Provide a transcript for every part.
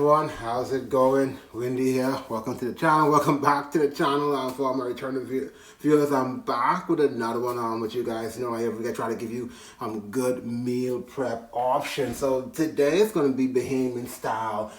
everyone, how's it going? Windy here. Welcome to the channel. Welcome back to the channel. For my returning viewers, I'm back with another one. Which you guys know I try to give you good meal prep options. So today it's going to be Bahamian style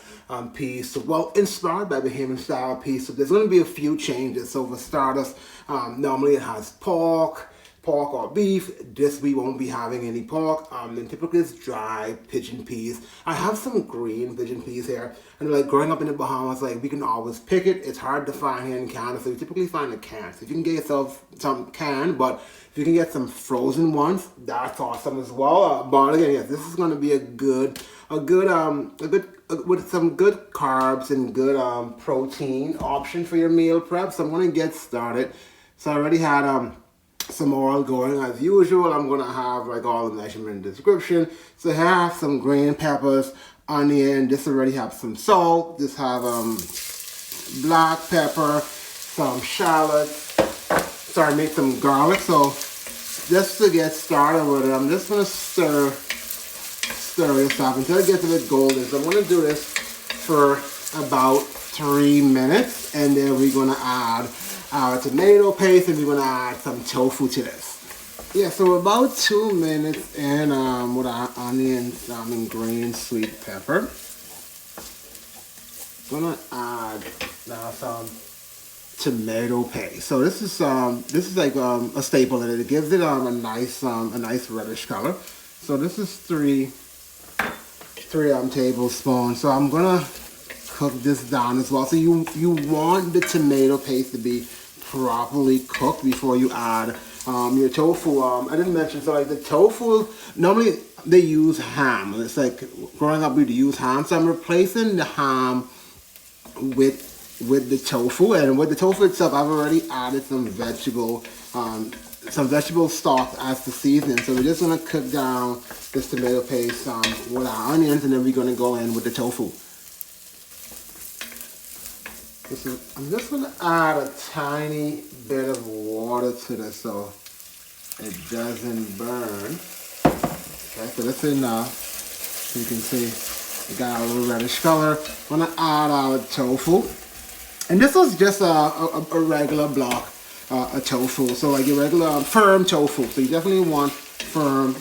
piece. Well, inspired by Bahamian style piece. So there's going to be a few changes. So for starters, normally it has pork or beef. This we won't be having any pork. And typically it's dry pigeon peas. I have some green pigeon peas here, and like growing up in the Bahamas, like we can always pick it. It's hard to find here in Canada, so you typically find a can. So if you can get yourself some can, but if you can get some frozen ones, that's awesome as well. But again, yes, this is going to be with some good carbs and good protein option for your meal prep. So I'm going to get started. So I already had some oil going as usual. I'm gonna have like all the measurement in the description. So I have some green peppers, onion. This already have some salt. This have black pepper, some shallots. Sorry, make some garlic. So just to get started with it, I'm just gonna stir this up until it gets a bit golden. So I'm gonna do this for about 3 minutes, and then we're gonna add our tomato paste, and we're gonna add some tofu to this. Yeah, so about 2 minutes in with our onions and green sweet pepper. Gonna add now some tomato paste. So this is like a staple in it. It gives it a nice reddish color. So this is three tablespoons. So I'm gonna cook this down as well. So you want the tomato paste to be properly cooked before you add your tofu. I didn't mention, so like the tofu, normally they use ham. It's like growing up we'd use ham, so I'm replacing the ham with the tofu. And with the tofu itself, I've already added some vegetable stock as the seasoning. So we're just gonna cook down this tomato paste with our onions, and then we're gonna go in with the tofu. I'm just going to add a tiny bit of water to this so it doesn't burn. Okay, so that's enough. You can see it got a little reddish color. I'm going to add our tofu. And this was just a regular block of tofu. So like your regular firm tofu. So you definitely want firm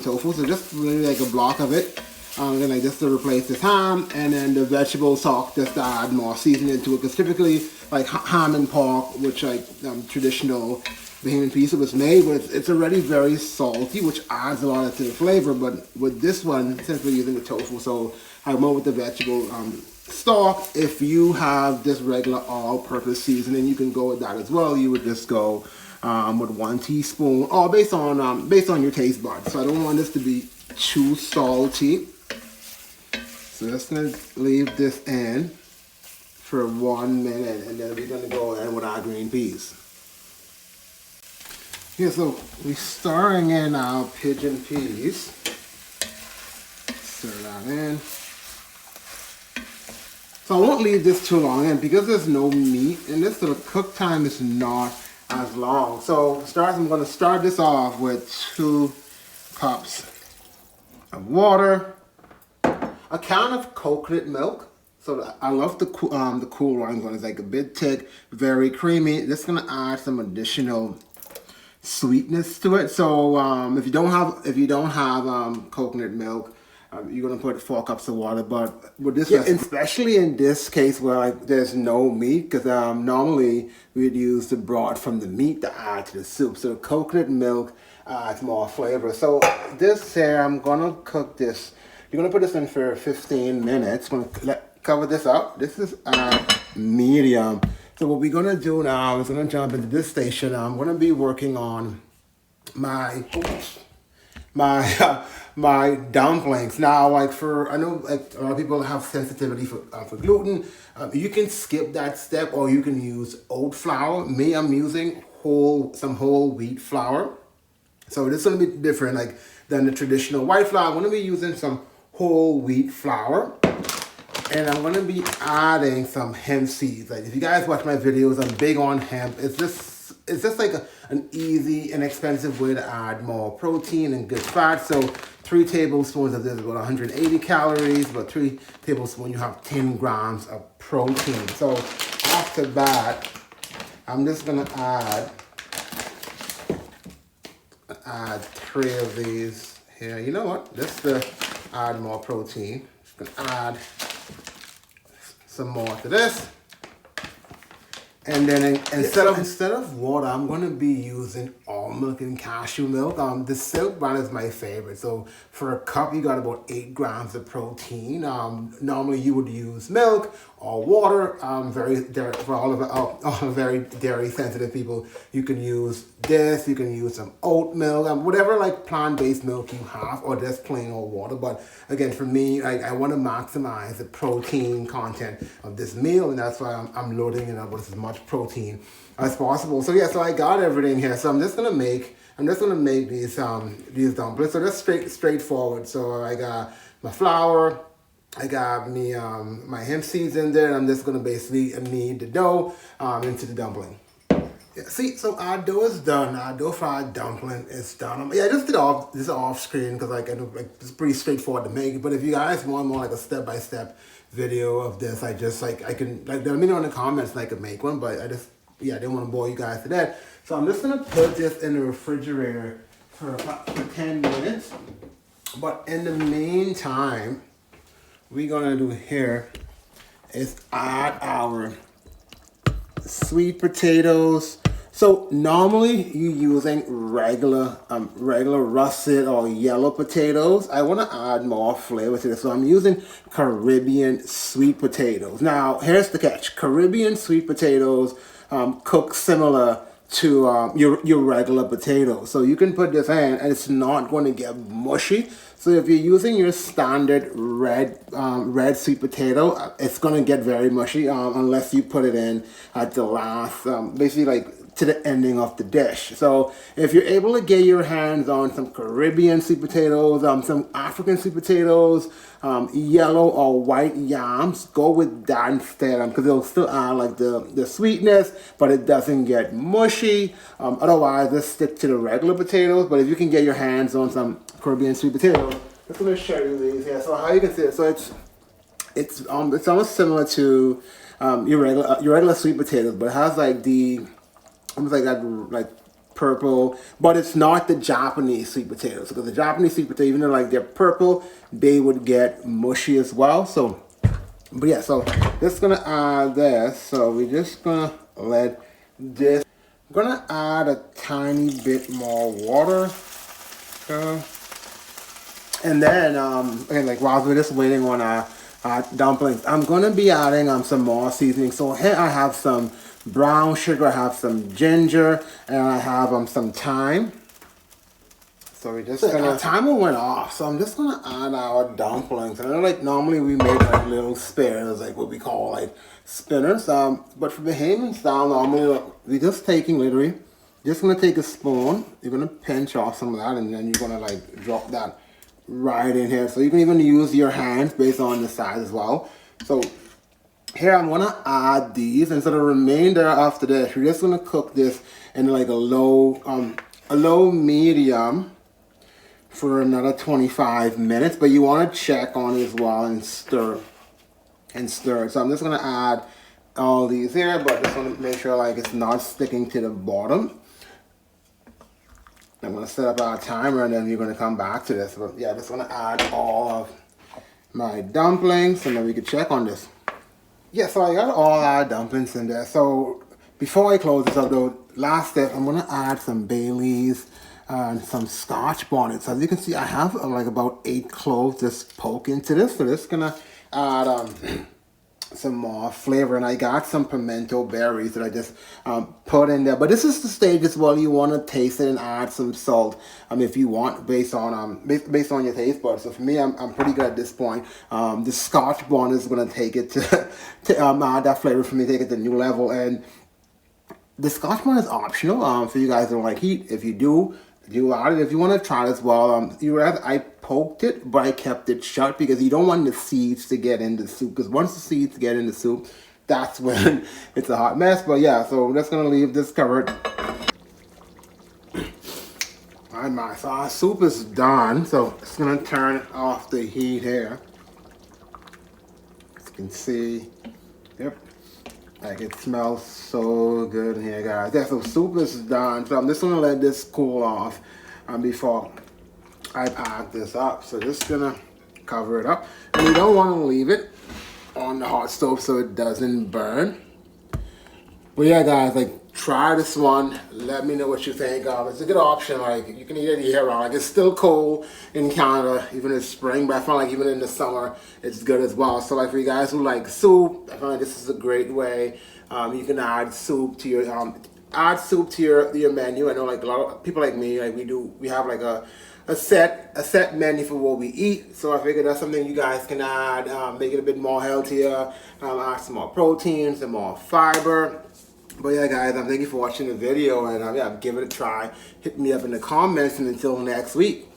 tofu. So just really like a block of it. Then I just to replace this ham, and then the vegetable stock just to add more seasoning to it, because typically like ham and pork, which like traditional Bahamian pizza was made with, it's already very salty, which adds a lot to the flavor. But with this one, since we're using the tofu, so I went with the vegetable stock. If you have this regular all-purpose seasoning, you can go with that as well. You would just go with 1 teaspoon, or based on your taste buds. So I don't want this to be too salty. So just gonna leave this in for 1 minute, and then we're gonna go in with our green peas. Yeah, so we're stirring in our pigeon peas. Stir that in. So I won't leave this too long in because there's no meat in this, so the cook time is not as long. So I'm gonna start this off with 2 cups of water, a can of coconut milk. So I love the cool orange one. It's like a bit thick, very creamy. Just gonna add some additional sweetness to it. So if you don't have coconut milk, you're gonna put 4 cups of water. But with this, especially in this case where like there's no meat, because normally we'd use the broth from the meat to add to the soup. So the coconut milk adds more flavor. So this here, I'm gonna cook this. You're gonna put this in for 15 minutes. I'm gonna cover this up. This is medium. So what we're gonna do now is gonna jump into this station. I'm gonna be working on my dumplings. Now, like I know like a lot of people have sensitivity for gluten. You can skip that step, or you can use oat flour. Me, I'm using some whole wheat flour. So this is gonna be different like than the traditional white flour. I'm gonna be using some whole wheat flour, and I'm gonna be adding some hemp seeds. Like if you guys watch my videos, I'm big on hemp. It's just it's just like an easy, inexpensive way to add more protein and good fat. So 3 tablespoons of this is about 180 calories, but 3 tablespoons, you have 10 grams of protein. So after that, I'm just gonna add 3 of these here. You know what? Just to add more protein, just gonna add some more to this. And then instead of water, I'm gonna be using almond milk and cashew milk. The silk brand is my favorite. So for a cup, you got about 8 grams of protein. Normally you would use milk or water. For all of very dairy sensitive people, you can use this. You can use some oat milk, whatever like plant-based milk you have, or just plain old water. But again, for me, I want to maximize the protein content of this meal, and that's why I'm loading it up with as much protein as possible. So yeah, so I got everything here. So I'm just gonna make these dumplings. So that's straightforward. So I got my flour, I got me my hemp seeds in there, and I'm just gonna basically knead the dough into the dumpling. Yeah, see, so our dough is done. Our dough for our dumpling is done. Yeah, I just did this off screen because it's pretty straightforward to make. But if you guys want more like a step-by-step video of this, I can let me know in the comments and I could make one. But I didn't want to bore you guys to that. So I'm just gonna put this in the refrigerator for 10 minutes. But in the meantime, we're gonna do here is add our sweet potatoes. So normally you're using regular russet or yellow potatoes. I want to add more flavor to this, so I'm using Caribbean sweet potatoes. Now here's the catch: Caribbean sweet potatoes cook similar to your regular potatoes. So you can put this in, and it's not going to get mushy. So if you're using your standard red sweet potato, it's going to get very mushy unless you put it in at the last, basically like to the ending of the dish. So if you're able to get your hands on some Caribbean sweet potatoes, some African sweet potatoes, yellow or white yams, go with that instead, because it'll still add like the sweetness, but it doesn't get mushy. Otherwise, just stick to the regular potatoes. But if you can get your hands on some Caribbean sweet potatoes, I'm going to show you these here. So how you can see it, so it's almost similar to your regular sweet potatoes, but it has like almost like that like purple, but it's not the Japanese sweet potatoes, because the Japanese sweet potatoes, even though like they're purple, they would get mushy as well. So but yeah, so just gonna add this. So we're just gonna let this, I'm gonna add a tiny bit more water. And then again, like while we're just waiting on our dumplings, I'm gonna be adding some more seasoning. So here I have some brown sugar, I have some ginger, and I have some thyme. So we're just gonna, our timer went off, so I'm just gonna add our dumplings. And I know like normally we make like little spares, like what we call like spinners. But for the Bahamian style, normally we're just literally gonna take a spoon, you're gonna pinch off some of that, and then you're gonna like drop that right in here. So you can even use your hands based on the size as well. So here I'm gonna add these, and so the remainder after this, we're just gonna cook this in like a low medium for another 25 minutes. But you want to check on it as well and stir. So I'm just gonna add all these here, but just want to make sure like it's not sticking to the bottom. I'm gonna set up our timer, and then you're gonna come back to this. But yeah, I just wanna add all of my dumplings, and then we can check on this. Yeah, so I got all our dumplings in there. So before I close this up though, last step, I'm gonna add some Baileys and some Scotch bonnets. As you can see, I have like about 8 cloves just poke into this. So this is gonna add some more flavor, and I got some pimento berries that I just put in there. But this is the stage as well. You want to taste it and add some salt if you want, based on your taste buds. So for me, I'm pretty good at this point. The Scotch bonnet is going to take it to add that flavor for me, take it to a new level. And the Scotch bonnet is optional for you guys that don't like heat. If you do add it. If you want to try it as well, I poked it, but I kept it shut because you don't want the seeds to get in the soup. Because once the seeds get in the soup, that's when it's a hot mess. But yeah, so we're just gonna leave this covered. Alright, so our soup is done. So it's gonna turn off the heat here. As you can see, yep. Like it smells so good in here, guys. Yeah, so soup is done. So I'm just gonna let this cool off before I pack this up. So just gonna cover it up. And you don't want to leave it on the hot stove so it doesn't burn. But yeah, guys, like try this one. Let me know what you think. It's a good option. Like you can eat it year round. Like it's still cold in Canada, even in spring, but I find like even in the summer, it's good as well. So like for you guys who like soup, I find like this is a great way. You can add soup to your your menu. I know like a lot of people like me, like we have like a set menu for what we eat. So I figured that's something you guys can add, make it a bit more healthier, add some more protein, some more fiber. But yeah, guys, thank you for watching the video, and yeah, give it a try. Hit me up in the comments, and until next week.